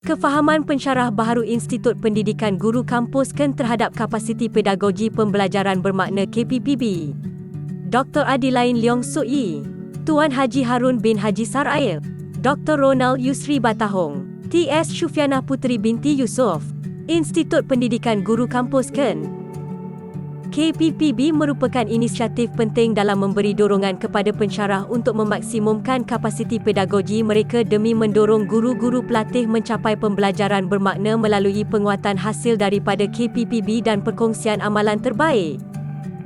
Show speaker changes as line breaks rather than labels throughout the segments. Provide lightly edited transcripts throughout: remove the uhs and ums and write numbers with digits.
Kefahaman pensyarah baharu Institut Pendidikan Guru Kampuskan terhadap kapasiti pedagogi pembelajaran bermakna KPPB. Dr. Adilain Leong Suk Yi, Tuan Haji Harun bin Haji Sarail, Dr. Ronald Yusri Batahong, T.S. Syufianah Puteri binti Yusof, Institut Pendidikan Guru Kampuskan. KPPB merupakan inisiatif penting dalam memberi dorongan kepada pensyarah untuk memaksimumkan kapasiti pedagogi mereka demi mendorong guru-guru pelatih mencapai pembelajaran bermakna melalui penguatan hasil daripada KPPB dan perkongsian amalan terbaik.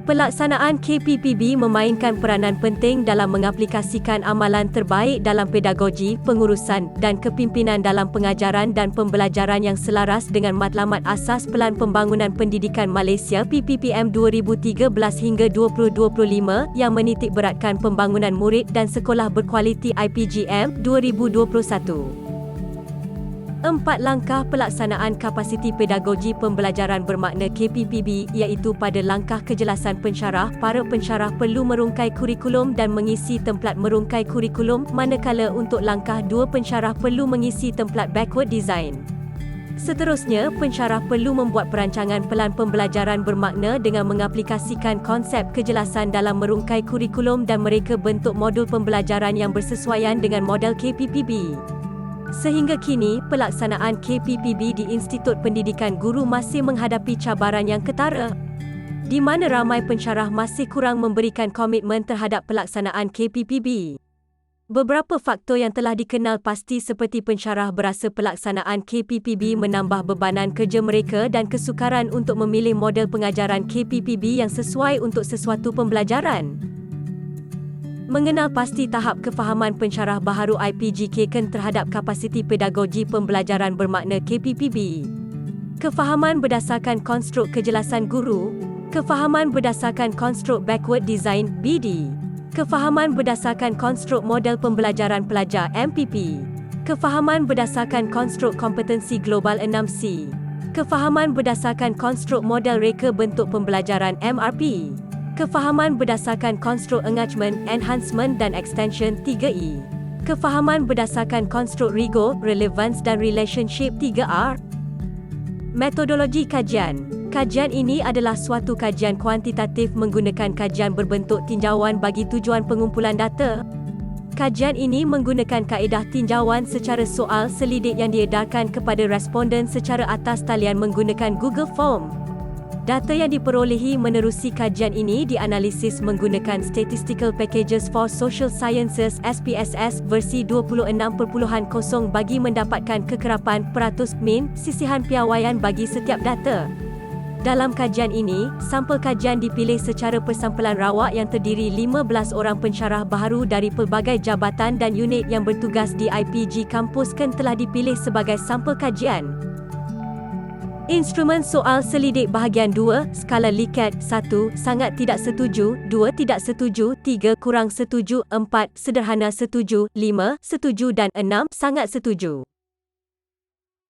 Pelaksanaan KPPB memainkan peranan penting dalam mengaplikasikan amalan terbaik dalam pedagogi, pengurusan dan kepimpinan dalam pengajaran dan pembelajaran yang selaras dengan matlamat asas Pelan Pembangunan Pendidikan Malaysia PPPM 2013 hingga 2025 yang menitikberatkan pembangunan murid dan sekolah berkualiti IPGM 2021. 4 langkah pelaksanaan kapasiti pedagogi pembelajaran bermakna KPPB iaitu pada langkah kejelasan pensyarah, para pensyarah perlu merungkai kurikulum dan mengisi templat merungkai kurikulum, manakala untuk langkah 2 pensyarah perlu mengisi templat backward design. Seterusnya, pensyarah perlu membuat perancangan pelan pembelajaran bermakna dengan mengaplikasikan konsep kejelasan dalam merungkai kurikulum dan mereka bentuk modul pembelajaran yang bersesuaian dengan model KPPB. Sehingga kini, pelaksanaan KPPB di Institut Pendidikan Guru masih menghadapi cabaran yang ketara, di mana ramai pensyarah masih kurang memberikan komitmen terhadap pelaksanaan KPPB. Beberapa faktor yang telah dikenal pasti seperti pensyarah berasa pelaksanaan KPPB menambah bebanan kerja mereka dan kesukaran untuk memilih model pengajaran KPPB yang sesuai untuk sesuatu pembelajaran. Mengenal pasti tahap kefahaman pensyarah baharu IPGK terhadap kapasiti pedagogi pembelajaran bermakna KPPB. Kefahaman berdasarkan konstruk kejelasan guru, kefahaman berdasarkan konstruk backward design BD, kefahaman berdasarkan konstruk model pembelajaran pelajar MPP, kefahaman berdasarkan konstruk kompetensi global 6C, kefahaman berdasarkan konstruk model reka bentuk pembelajaran MRP, kefahaman berdasarkan konstruk engagement, enhancement dan extension 3E. Kefahaman berdasarkan konstruk rigor, relevance dan relationship 3R. Metodologi kajian. Kajian ini adalah suatu kajian kuantitatif menggunakan kajian berbentuk tinjauan bagi tujuan pengumpulan data. Kajian ini menggunakan kaedah tinjauan secara soal selidik yang diedarkan kepada responden secara atas talian menggunakan Google Form. Data yang diperolehi menerusi kajian ini dianalisis menggunakan Statistical Packages for Social Sciences SPSS versi 26.0 bagi mendapatkan kekerapan peratus min sisihan piawaian bagi setiap data. Dalam kajian ini, sampel kajian dipilih secara persampelan rawak yang terdiri 15 orang pensyarah baharu dari pelbagai jabatan dan unit yang bertugas di IPG Kampuskan telah dipilih sebagai sampel kajian. Instrumen soal selidik bahagian 2, skala Likert 1, sangat tidak setuju, 2, tidak setuju, 3, kurang setuju, 4, sederhana setuju, 5, setuju dan 6, sangat setuju.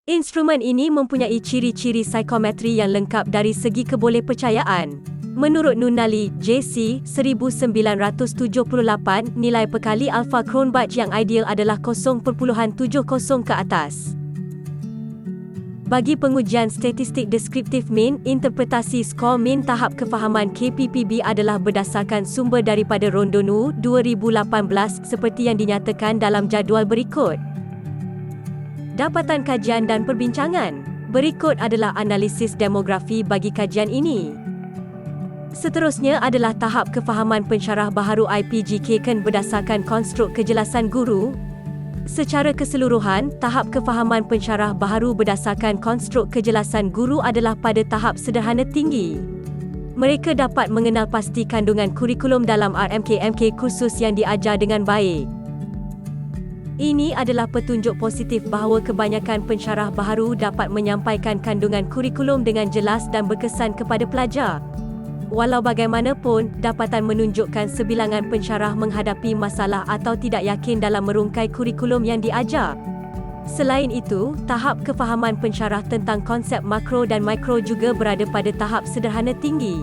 Instrumen ini mempunyai ciri-ciri psikometri yang lengkap dari segi kebolehpercayaan. Menurut Nunali, JC, 1978, nilai perkali alpha Cronbach yang ideal adalah 0.70 ke atas. Bagi pengujian statistik deskriptif min, interpretasi skor min tahap kefahaman KPPB adalah berdasarkan sumber daripada Rondonu 2018 seperti yang dinyatakan dalam jadual berikut. Dapatan kajian dan perbincangan. Berikut adalah analisis demografi bagi kajian ini. Seterusnya adalah tahap kefahaman pensyarah baharu IPGK berdasarkan konstruk kejelasan guru. Secara keseluruhan, tahap kefahaman pensyarah baharu berdasarkan konstruk kejelasan guru adalah pada tahap sederhana tinggi. Mereka dapat mengenal pasti kandungan kurikulum dalam RMK-MK kursus yang diajar dengan baik. Ini adalah petunjuk positif bahawa kebanyakan pensyarah baharu dapat menyampaikan kandungan kurikulum dengan jelas dan berkesan kepada pelajar. Walau bagaimanapun, dapatan menunjukkan sebilangan pensyarah menghadapi masalah atau tidak yakin dalam merungkai kurikulum yang diajar. Selain itu, tahap kefahaman pensyarah tentang konsep makro dan mikro juga berada pada tahap sederhana tinggi.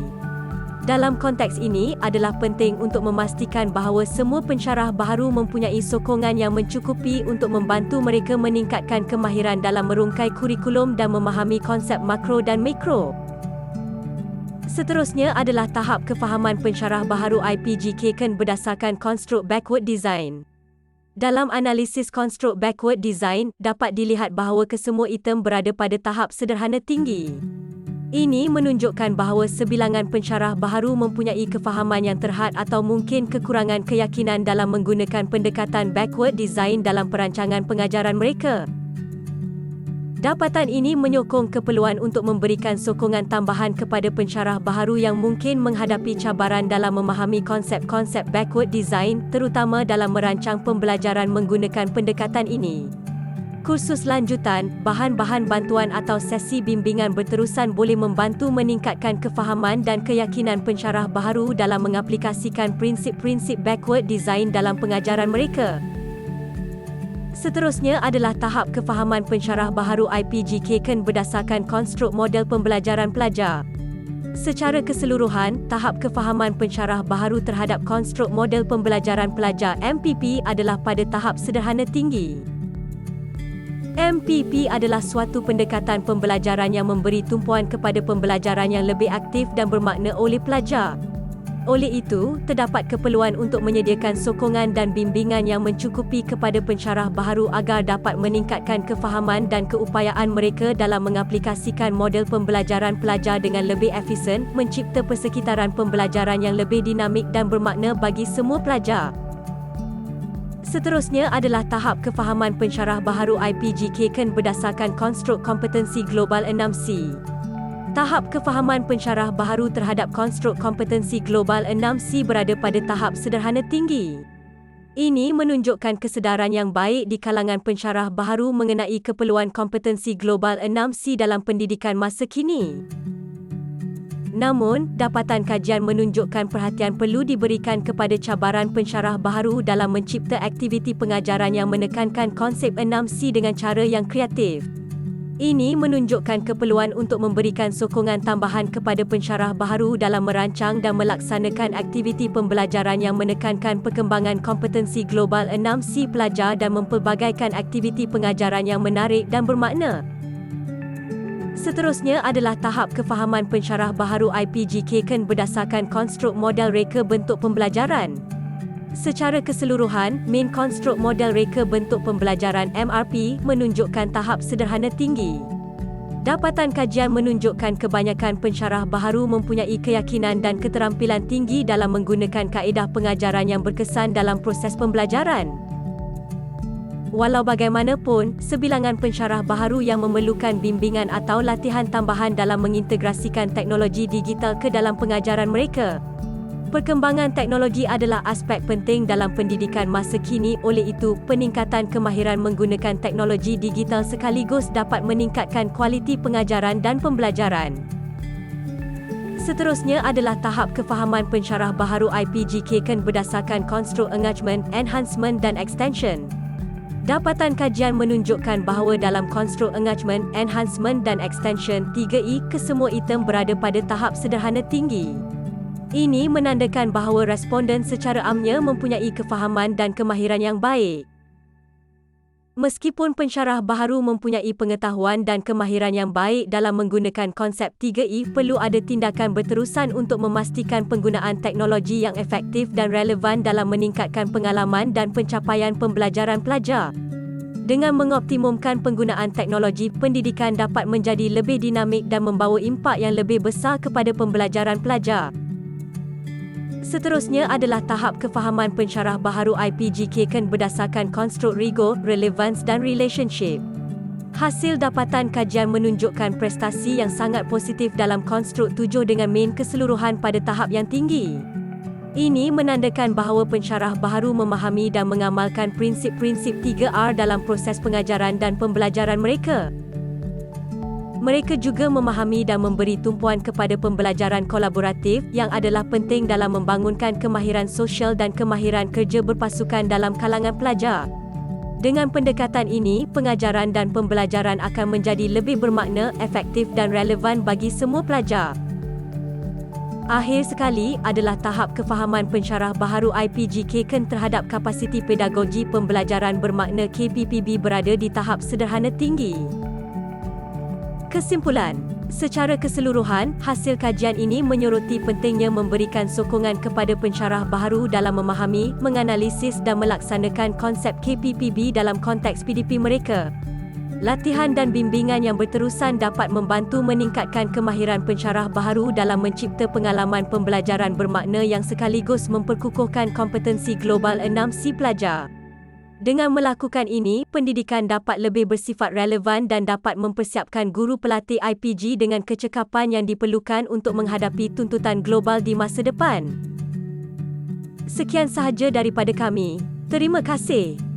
Dalam konteks ini, adalah penting untuk memastikan bahawa semua pensyarah baharu mempunyai sokongan yang mencukupi untuk membantu mereka meningkatkan kemahiran dalam merungkai kurikulum dan memahami konsep makro dan mikro. Seterusnya adalah tahap kefahaman pensyarah baharu IPGK berdasarkan Construct Backward Design. Dalam analisis Construct Backward Design, dapat dilihat bahawa kesemua item berada pada tahap sederhana tinggi. Ini menunjukkan bahawa sebilangan pensyarah baharu mempunyai kefahaman yang terhad atau mungkin kekurangan keyakinan dalam menggunakan pendekatan backward design dalam perancangan pengajaran mereka. Dapatan ini menyokong keperluan untuk memberikan sokongan tambahan kepada pensyarah baharu yang mungkin menghadapi cabaran dalam memahami konsep-konsep backward design, terutama dalam merancang pembelajaran menggunakan pendekatan ini. Kursus lanjutan, bahan-bahan bantuan atau sesi bimbingan berterusan boleh membantu meningkatkan kefahaman dan keyakinan pensyarah baharu dalam mengaplikasikan prinsip-prinsip backward design dalam pengajaran mereka. Seterusnya adalah tahap kefahaman pensyarah baharu IPGK berdasarkan konstruk model pembelajaran pelajar. Secara keseluruhan, tahap kefahaman pensyarah baharu terhadap konstruk model pembelajaran pelajar MPP adalah pada tahap sederhana tinggi. MPP adalah suatu pendekatan pembelajaran yang memberi tumpuan kepada pembelajaran yang lebih aktif dan bermakna oleh pelajar. Oleh itu, terdapat keperluan untuk menyediakan sokongan dan bimbingan yang mencukupi kepada pensyarah baharu agar dapat meningkatkan kefahaman dan keupayaan mereka dalam mengaplikasikan model pembelajaran pelajar dengan lebih efisien, mencipta persekitaran pembelajaran yang lebih dinamik dan bermakna bagi semua pelajar. Seterusnya adalah tahap kefahaman pensyarah baharu IPGK berdasarkan konstruk kompetensi global 6C. Tahap kefahaman pensyarah baharu terhadap konstruk kompetensi global 6C berada pada tahap sederhana tinggi. Ini menunjukkan kesedaran yang baik di kalangan pensyarah baharu mengenai keperluan kompetensi global 6C dalam pendidikan masa kini. Namun, dapatan kajian menunjukkan perhatian perlu diberikan kepada cabaran pensyarah baharu dalam mencipta aktiviti pengajaran yang menekankan konsep 6C dengan cara yang kreatif. Ini menunjukkan keperluan untuk memberikan sokongan tambahan kepada pensyarah baharu dalam merancang dan melaksanakan aktiviti pembelajaran yang menekankan perkembangan kompetensi global 6C pelajar dan mempelbagaikan aktiviti pengajaran yang menarik dan bermakna. Seterusnya adalah tahap kefahaman pensyarah baharu IPGK berdasarkan konstruk model reka bentuk pembelajaran. Secara keseluruhan, main konstruk model reka bentuk pembelajaran MRP menunjukkan tahap sederhana tinggi. Dapatan kajian menunjukkan kebanyakan pensyarah baharu mempunyai keyakinan dan keterampilan tinggi dalam menggunakan kaedah pengajaran yang berkesan dalam proses pembelajaran. Walau bagaimanapun, sebilangan pensyarah baharu yang memerlukan bimbingan atau latihan tambahan dalam mengintegrasikan teknologi digital ke dalam pengajaran mereka. Perkembangan teknologi adalah aspek penting dalam pendidikan masa kini, oleh itu, peningkatan kemahiran menggunakan teknologi digital sekaligus dapat meningkatkan kualiti pengajaran dan pembelajaran. Seterusnya adalah tahap kefahaman pensyarah baharu IPGK berdasarkan konstruk engagement, enhancement dan extension. Dapatan kajian menunjukkan bahawa dalam konstruk engagement, enhancement dan extension 3E, kesemua item berada pada tahap sederhana tinggi. Ini menandakan bahawa responden secara amnya mempunyai kefahaman dan kemahiran yang baik. Meskipun pensyarah baharu mempunyai pengetahuan dan kemahiran yang baik dalam menggunakan konsep 3E, perlu ada tindakan berterusan untuk memastikan penggunaan teknologi yang efektif dan relevan dalam meningkatkan pengalaman dan pencapaian pembelajaran pelajar. Dengan mengoptimumkan penggunaan teknologi, pendidikan dapat menjadi lebih dinamik dan membawa impak yang lebih besar kepada pembelajaran pelajar. Seterusnya adalah tahap kefahaman pensyarah baharu IPGK berdasarkan konstruk rigor, relevance dan relationship. Hasil dapatan kajian menunjukkan prestasi yang sangat positif dalam konstruk 7 dengan main keseluruhan pada tahap yang tinggi. Ini menandakan bahawa pensyarah baharu memahami dan mengamalkan prinsip-prinsip 3R dalam proses pengajaran dan pembelajaran mereka. Mereka juga memahami dan memberi tumpuan kepada pembelajaran kolaboratif yang adalah penting dalam membangunkan kemahiran sosial dan kemahiran kerja berpasukan dalam kalangan pelajar. Dengan pendekatan ini, pengajaran dan pembelajaran akan menjadi lebih bermakna, efektif dan relevan bagi semua pelajar. Akhir sekali adalah tahap kefahaman pensyarah baharu IPG Keken terhadap kapasiti pedagogi pembelajaran bermakna KPPB berada di tahap sederhana tinggi. Kesimpulan, secara keseluruhan, hasil kajian ini menyoroti pentingnya memberikan sokongan kepada pensyarah baharu dalam memahami, menganalisis dan melaksanakan konsep KPPB dalam konteks PDP mereka. Latihan dan bimbingan yang berterusan dapat membantu meningkatkan kemahiran pensyarah baharu dalam mencipta pengalaman pembelajaran bermakna yang sekaligus memperkukuhkan kompetensi global 6C pelajar. Dengan melakukan ini, pendidikan dapat lebih bersifat relevan dan dapat mempersiapkan guru pelatih IPG dengan kecekapan yang diperlukan untuk menghadapi tuntutan global di masa depan. Sekian sahaja daripada kami. Terima kasih.